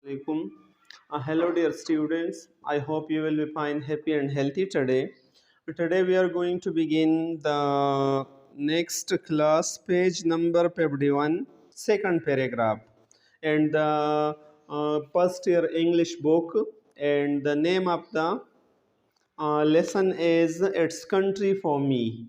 Alaikum. Hello, dear students. I hope you will be fine, happy, and healthy today. Today, we are going to begin the next class, page number 51, second paragraph, and the first year English book. And the name of the lesson is It's Country for Me.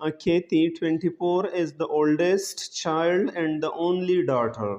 Kathy, 24, is the oldest child and the only daughter.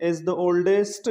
is the oldest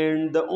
and the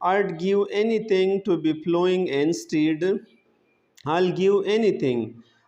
I'd give anything to be flowing instead. I'll give anything,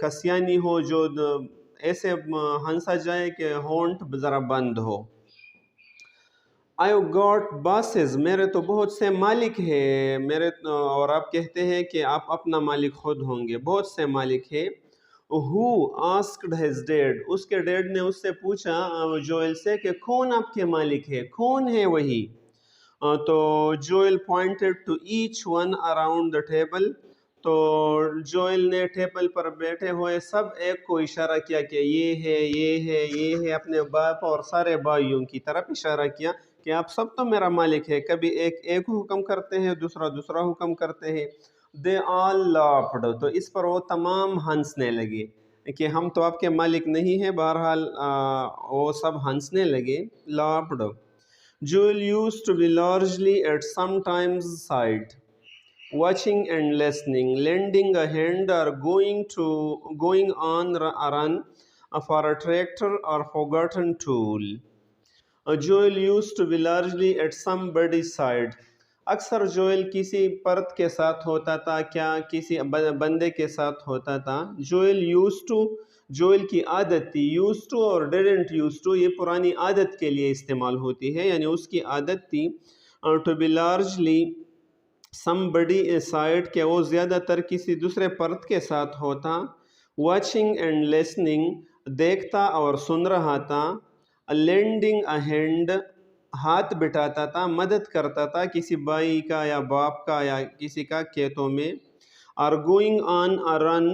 کسیانی ہو جو ایسے ہنسا جائے کہ ہونٹ ذرا بند ہو. I got bosses, میرے تو بہت سے مالک ہیں میرے. اور آپ کہتے ہیں کہ آپ اپنا مالک خود ہوں گے. بہت سے مالک ہیں. Who asked his dad, اس کے ڈیڈ نے اس سے پوچھا جوئل سے کہ کون آپ کے مالک ہے, کون ہے وہی. تو Joel pointed to each one around the table, تو جوئل نے ٹیبل پر بیٹھے ہوئے سب ایک کو اشارہ کیا کہ یہ ہے یہ ہے یہ ہے, اپنے باپ اور سارے بھائیوں کی طرف اشارہ کیا کہ آپ سب تو میرا مالک ہے. کبھی ایک حکم کرتے ہیں, دوسرا حکم کرتے ہیں. They all laughed, تو اس پر وہ تمام ہنسنے لگے کہ ہم تو آپ کے مالک نہیں ہیں. بہرحال وہ سب ہنسنے لگے. laughed. Joel used to be largely at sometimes side, watching and listening, lending a hand, or going on a run for a tractor or forgotten tool. Joel used to be largely at somebody's side. اکثر Joel کسی پرت کے ساتھ ہوتا تھا, کیا کسی بندے کے ساتھ ہوتا تھا. جوئل used to, جوئل کی عادت تھی. used to اور didn't used to یہ پرانی عادت کے لیے استعمال ہوتی ہے, یعنی اس کی عادت تھی to be largely somebody side, کہ وہ زیادہ تر کسی دوسرے پرت کے ساتھ ہوتا. watching and listening, دیکھتا اور سن رہا تھا. lending a hand, ہاتھ بٹاتا تھا, مدد کرتا تھا کسی بھائی کا یا باپ کا یا کسی کا کھیتوں میں. or going on a run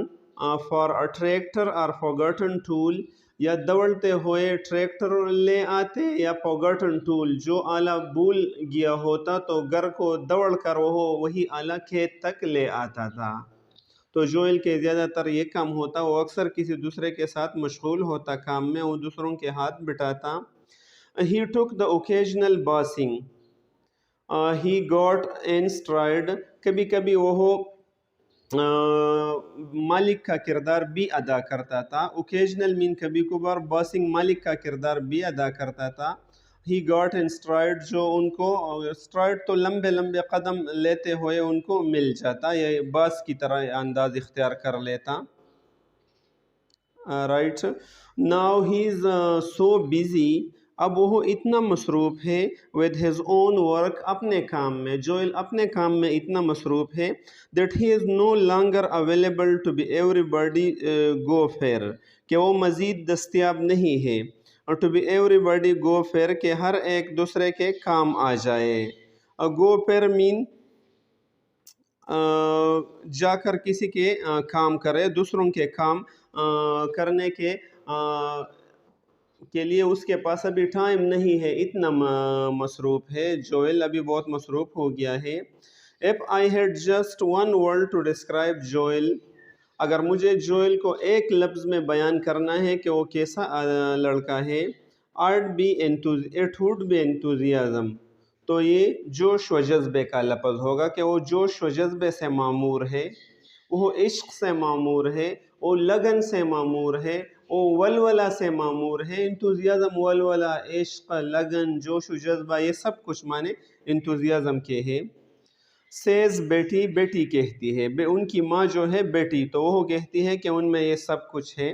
for a tractor or forgotten tool, یا دوڑتے ہوئے ٹریکٹر لے آتے یا forgotten tool, جو آلہ بھول گیا ہوتا تو گھر کو دوڑ کر وہ وہی آلہ کھیت تک لے آتا تھا. تو جوئل کے زیادہ تر یہ کام ہوتا, وہ اکثر کسی دوسرے کے ساتھ مشغول ہوتا کام میں, وہ دوسروں کے ہاتھ بٹاتا. He took the occasional bossing. He got in stride, کبھی کبھی وہ مالک کا کردار بھی ادا کرتا تھا. occasional mean کبھی کبھار, bossing مالک کا کردار بھی ادا کرتا تھا. He got in stride, جو ان کو stride تو لمبے لمبے قدم لیتے ہوئے ان کو مل جاتا, یہ باس کی طرح انداز اختیار کر لیتا. right, now he is so busy, اب وہ اتنا مصروف ہے with his own work, اپنے کام میں. جوئل اپنے کام میں اتنا مصروف ہے that he is no longer available to be everybody go fair, کہ وہ مزید دستیاب نہیں ہے. اور to be everybody go fair, کہ ہر ایک دوسرے کے کام آ جائے. go fair mean جا کر کسی کے کام کرے, دوسروں کے کام کرنے کے لیے اس کے پاس ابھی ٹائم نہیں ہے, اتنا مصروف ہے. جوئل ابھی بہت مصروف ہو گیا ہے. If I had just one word to describe Joel, اگر مجھے جوئل کو ایک لفظ میں بیان کرنا ہے کہ وہ کیسا لڑکا ہے, it would be enthusiasm, تو یہ جوش و جذبے کا لفظ ہوگا کہ وہ جوش و جذبے سے معمور ہے, وہ عشق سے معمور ہے, وہ لگن سے معمور ہے, وہ ولولہ سے معمور ہے. انتوزیازم ولولہ, عشق, لگن, جوش و جذبہ, یہ سب کچھ معنی انتوزیازم کے ہے. سیز بیٹی, بیٹی کہتی ہے, ان کی ماں جو ہے بیٹی, تو وہ کہتی ہے کہ ان میں یہ سب کچھ ہے.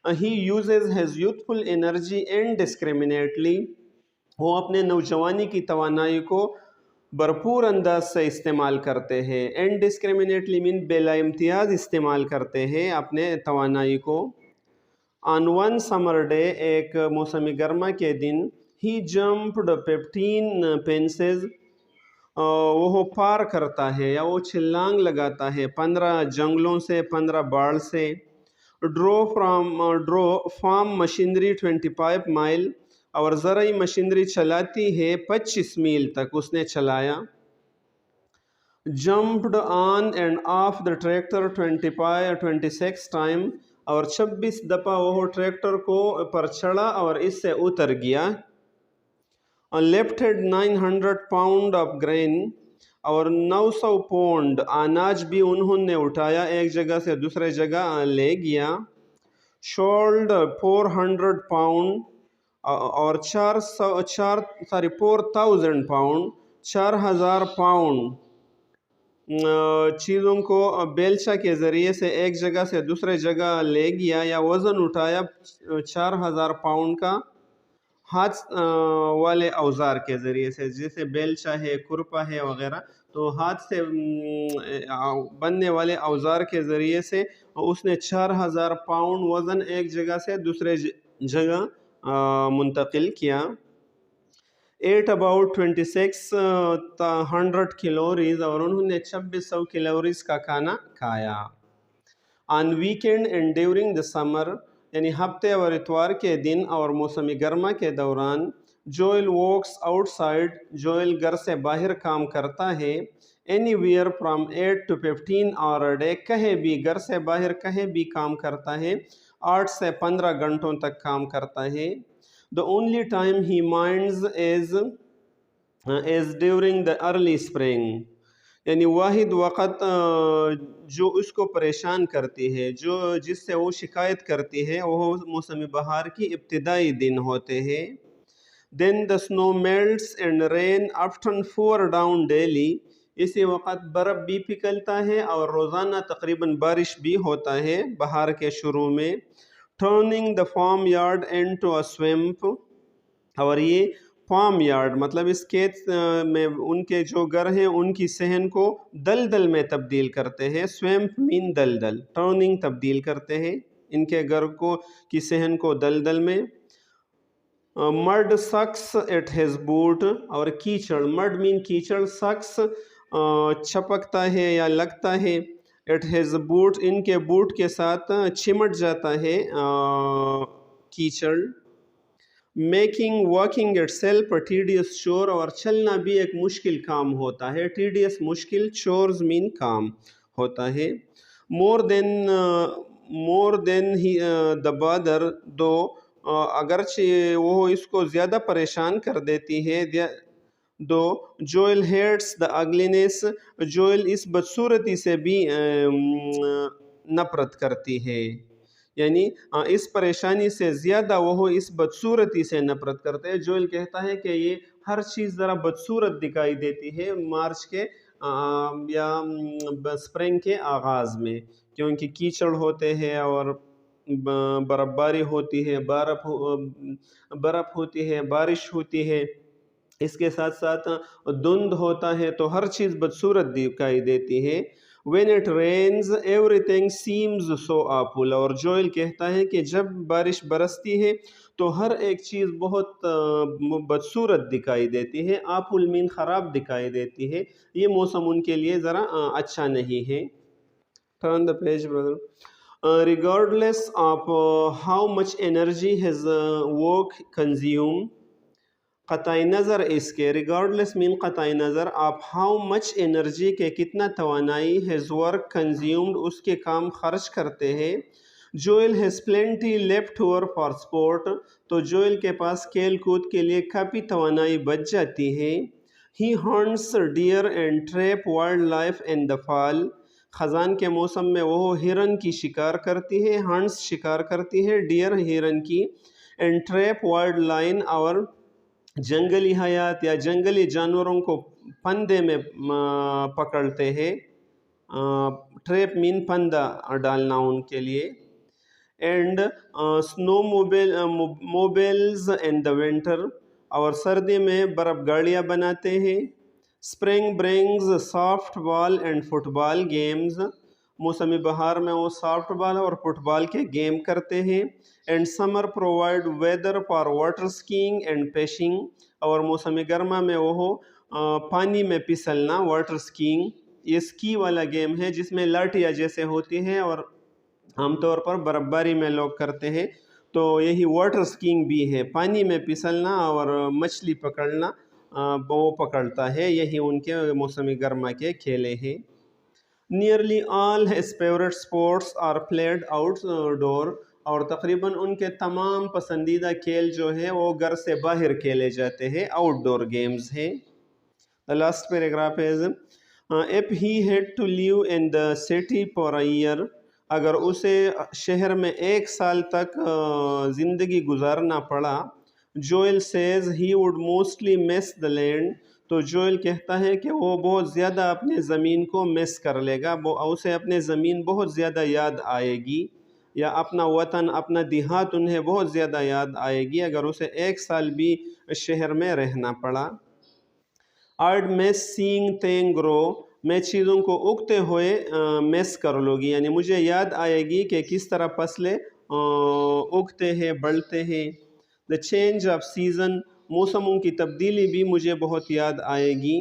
He uses his youthful energy indiscriminately, وہ اپنے نوجوانی کی توانائی کو بھرپور انداز سے استعمال کرتے ہیں. indiscriminately mean بلا امتیاز استعمال کرتے ہیں اپنے توانائی کو. on one summer day, ایک موسم گرما کے دن, he jumped 15 fences, وہ پار کرتا ہے یا وہ چھلانگ لگاتا ہے 15 جنگلوں سے, 15 باڑ سے. drove farm machinery 25 mile, اور زرعی مشینری چلاتی ہے 25 میل تک اس نے چلایا. jumped on and off the tractor 26 time, اور 26 دفعہ وہ ٹریکٹر کو پر چڑھا اور اس سے اتر گیا. lifted 900 pound of grain, اور 900 پاؤنڈ اناج بھی انہوں نے اٹھایا, ایک جگہ سے دوسرے جگہ لے گیا. shouldered 400 pound, اور 4000 pound, 4000 پاؤنڈ چیزوں کو بیلچہ کے ذریعے سے ایک جگہ سے دوسرے جگہ لے گیا یا وزن اٹھایا 4000 پاؤنڈ کا ہاتھ والے اوزار کے ذریعے سے، جیسے بیلچہ ہے، کھرپا ہے وغیرہ، تو ہاتھ سے بننے والے اوزار کے ذریعے سے اس نے 4000 پاؤنڈ وزن ایک جگہ سے دوسرے جگہ منتقل کیا۔ ایٹ اباؤٹ 2600 کیلوریز، اور انہوں نے 2600 کیلوریز کا کھانا کھایا۔ آن ویکینڈ اینڈ ڈیورنگ دا سمر، یعنی ہفتے اور اتوار کے دن اور موسم گرما کے دوران، Joel walks out side, Joel گھر سے باہر کام کرتا ہے، any where from 8 to 15 hours a day، کہیں بھی گھر سے باہر کہیں بھی کام کرتا ہے، 8 سے 15 گھنٹوں تک کام کرتا ہے۔ The only time he minds is during the early spring، یعنی واحد وقت جو اس کو پریشان کرتی ہے، جس سے وہ شکایت کرتی ہے، وہ موسم بہار کی ابتدائی دن ہوتے ہیں۔ Then the snow melts and rain often pour down daily، اسی وقت برف بھی پگھلتا ہے اور روزانہ تقریباً بارش بھی ہوتا ہے بہار کے شروع میں۔ Turning the farmyard into a swamp، اور یہ فارم یارڈ مطلب اس کھیت میں ان کے جو گھر ہیں ان کی صحن کو دلدل میں تبدیل کرتے ہیں۔ سویمپ مین دلدل، ٹرننگ تبدیل کرتے ہیں ان کے گھر کو کی صحن کو دلدل میں۔ مرڈ سکس ایٹ ہز بوٹ، اور کیچڑ، مرڈ مین کیچڑ، سکس چھپکتا ہے یا لگتا ہے، ایٹ ہز بوٹ ان کے بوٹ کے ساتھ چمٹ جاتا ہے کیچڑ۔ Making walking it self tedious چور، اور چلنا بھی ایک مشکل کام ہوتا ہے، ٹیڈیس مشکل، چورز مین کام ہوتا ہے۔ مور دین دا بادر دو، اگرچہ وہ اس کو زیادہ پریشان کر دیتی ہے، دو جوئل ہیٹس دا اگلینس، جوئل اس بدصورتی سے بھی نفرت کرتی ہے، یعنی اس پریشانی سے زیادہ وہ اس بدصورتی سے نفرت کرتے ہیں۔ جوئل کہتا ہے کہ یہ ہر چیز ذرا بدصورت دکھائی دیتی ہے مارچ کے یا سپرنگ کے آغاز میں، کیونکہ کیچڑ ہوتے ہیں اور برف باری ہوتی ہے، برف ہوتی ہے، بارش ہوتی ہے، اس کے ساتھ ساتھ دھند ہوتا ہے، تو ہر چیز بدصورت دکھائی دیتی ہے۔ When it rains everything seems so awful، اور جوئل کہتا ہے کہ جب بارش برستی ہے تو ہر ایک چیز بہت بدصورت دکھائی دیتی ہے، awful مین خراب دکھائی دیتی ہے، یہ موسم ان کے لیے ذرا اچھا نہیں ہے۔ Turn the page brother۔ Regardless of how much energy his work consume، قطع نظر اس کے، ریگارڈلیس مین قطع نظر، آپ ہاؤ مچ انرجی کے کتنا توانائی، ہیز ورک کنزیومڈ اس کے کام خرچ کرتے ہیں، Joel has plenty left over for support, تو جوئل کے پاس کھیل کود کے لیے کافی توانائی بچ جاتی ہے۔ He hunts deer and trap wildlife in the fall, خزان کے موسم میں وہ ہرن کی شکار کرتی ہے، ہنٹس شکار کرتی ہے، ڈیئر ہرن کی، اینڈ ٹریپ وائلڈ لائن اور جنگلی حیات یا جنگلی جانوروں کو پندے میں پکڑتے ہیں، ٹریپ مین پندہ ڈالنا ان کے لیے۔ اینڈ سنو موبیلز ان دا ونٹر، اور سردی میں برف گاڑیاں بناتے ہیں۔ Spring brings softball and football games, موسم بہار میں وہ سافٹ بال اور فٹ بال کے گیم کرتے ہیں۔ And summer provide weather for water skiing and fishing, اور موسم گرما میں وہ پانی میں پھسلنا، واٹر اسکیئنگ، یہ اسکی والا گیم ہے جس میں لاٹیاں جیسے ہوتی ہیں اور عام طور پر برف باری میں لوگ کرتے ہیں، تو یہی واٹر اسکیئنگ بھی ہے، پانی میں پھسلنا اور مچھلی پکڑنا، وہ پکڑتا ہے، یہی ان کے موسم گرما کے کھیلے ہیں۔ Nearly all his favorite sports are played outdoor، اور تقریباً ان کے تمام پسندیدہ کھیل جو ہیں وہ گھر سے باہر کھیلے جاتے ہیں، آؤٹ ڈور گیمز ہیں۔ The last paragraph is if he had to live in the city for a year، اگر اسے شہر میں 1 سال تک زندگی گزارنا پڑا، Joel says he would mostly miss the land، تو جوئل کہتا ہے کہ وہ بہت زیادہ اپنے زمین کو مس کر لے گا، اسے اپنے زمین بہت زیادہ یاد آئے گی، یا اپنا وطن، اپنا دیہات انہیں بہت زیادہ یاد آئے گی اگر اسے 1 سال بھی شہر میں رہنا پڑا۔ I'd miss seeing things grow، میں چیزوں کو اگتے ہوئے مس کر لوں گی، یعنی مجھے یاد آئے گی کہ کس طرح فصلیں اگتے ہیں، بڑھتے ہیں۔ The change of season، موسموں کی تبدیلی بھی مجھے بہت یاد آئے گی۔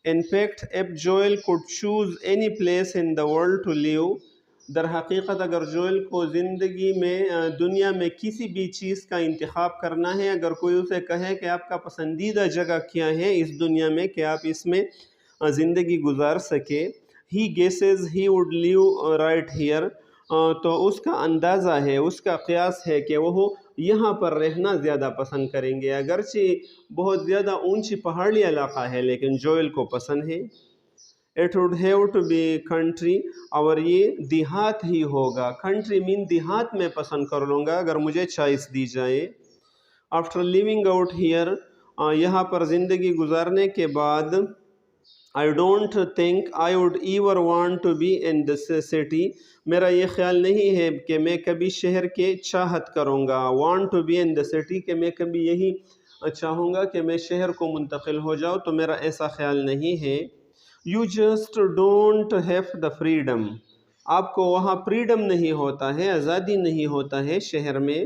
In fact if Joel could choose any place in the world to live، در حقیقت اگر جوئل کو زندگی میں دنیا میں کسی بھی چیز کا انتخاب کرنا ہے، اگر کوئی اسے کہے کہ آپ کا پسندیدہ جگہ کیا ہے اس دنیا میں کہ آپ اس میں زندگی گزار سکے، he guesses he would live right here، تو اس کا اندازہ ہے، اس کا قیاس ہے کہ وہ یہاں پر رہنا زیادہ پسند کریں گے، اگرچہ بہت زیادہ اونچی پہاڑی علاقہ ہے لیکن جوئل کو پسند ہے۔ It would have to be country، اور یہ دیہات ہی ہوگا، country mean دیہات میں پسند کر لوں گا اگر مجھے چوائس دی جائے۔ After living out here، یہاں پر زندگی گزارنے کے بعد، I don't think I would ever want to be in this city، میرا یہ خیال نہیں ہے کہ میں کبھی شہر کے چاہت کروں گا، want to be in the city کہ میں کبھی یہی چاہوں گا کہ میں شہر کو منتقل ہو جاؤں، تو میرا ایسا خیال نہیں ہے۔ You just don't have the freedom، آپ کو وہاں فریڈم نہیں ہوتا ہے، آزادی نہیں ہوتا ہے شہر میں،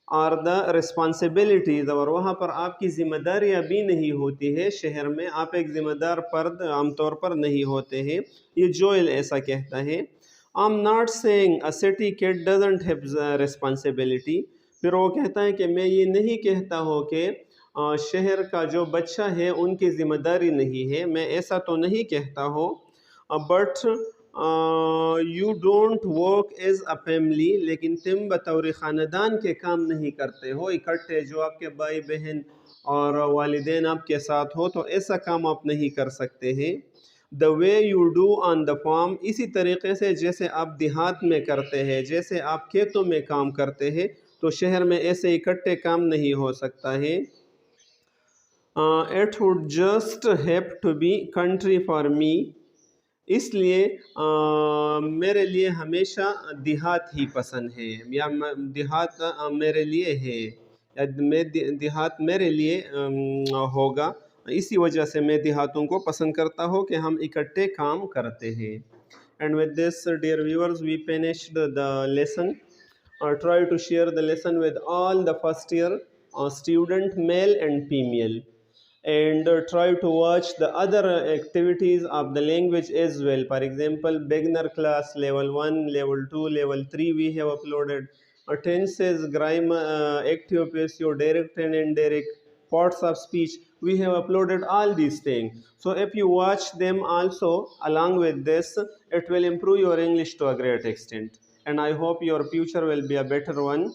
اور the responsibilities، اور وہاں پر آپ کی ذمہ داریاں بھی نہیں ہوتی ہے، شہر میں آپ ایک ذمہ دار فرد عام طور پر نہیں ہوتے ہیں، یہ جوئل ایسا کہتا ہے۔ I'm not saying a city kid doesn't have responsibility، پھر وہ کہتا ہے کہ میں یہ نہیں کہتا ہوں کہ شہر کا جو بچہ ہے ان کی ذمہ داری نہیں ہے، میں ایسا تو نہیں کہتا ہوں، but you don't work as a family, لیکن تم بطور خاندان کے کام نہیں کرتے ہو اکٹھے، جو آپ کے بھائی بہن اور والدین آپ کے ساتھ ہو تو ایسا کام آپ نہیں کر سکتے ہیں۔ The way you do on the farm، اسی طریقے سے جیسے آپ دیہات میں کرتے ہیں، جیسے آپ کھیتوں میں کام کرتے ہیں، تو شہر میں ایسے اکٹھے کام نہیں ہو سکتا ہے۔ It would just have to be country for me، اس لیے میرے لیے ہمیشہ دیہات ہی پسند ہے، یا دیہات میرے لیے ہے، یا دیہات میرے لیے ہوگا، اسی وجہ سے میں دیہاتوں کو پسند کرتا ہوں کہ ہم اکٹھے کام کرتے ہیں۔ And with this dear viewers we finished the lesson. Try to share the lesson with all the first year student, male and female, and try to watch the other activities of the language as well. For example, beginner class level 1, level 2, level 3 we have uploaded, tenses, grammar, active, passive, direct and indirect, parts of speech, we have uploaded all these things. So if you watch them also along with this, it will improve your English to a great extent, and I hope your future will be a better one.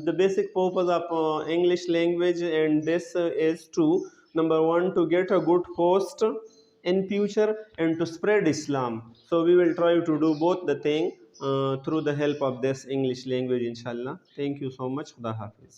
The basic purpose of English language and this is to, number one, to get a good post in future and to spread Islam. So we will try to do both the thing through the help of this English language, inshallah. Thank you so much. Khuda Hafiz.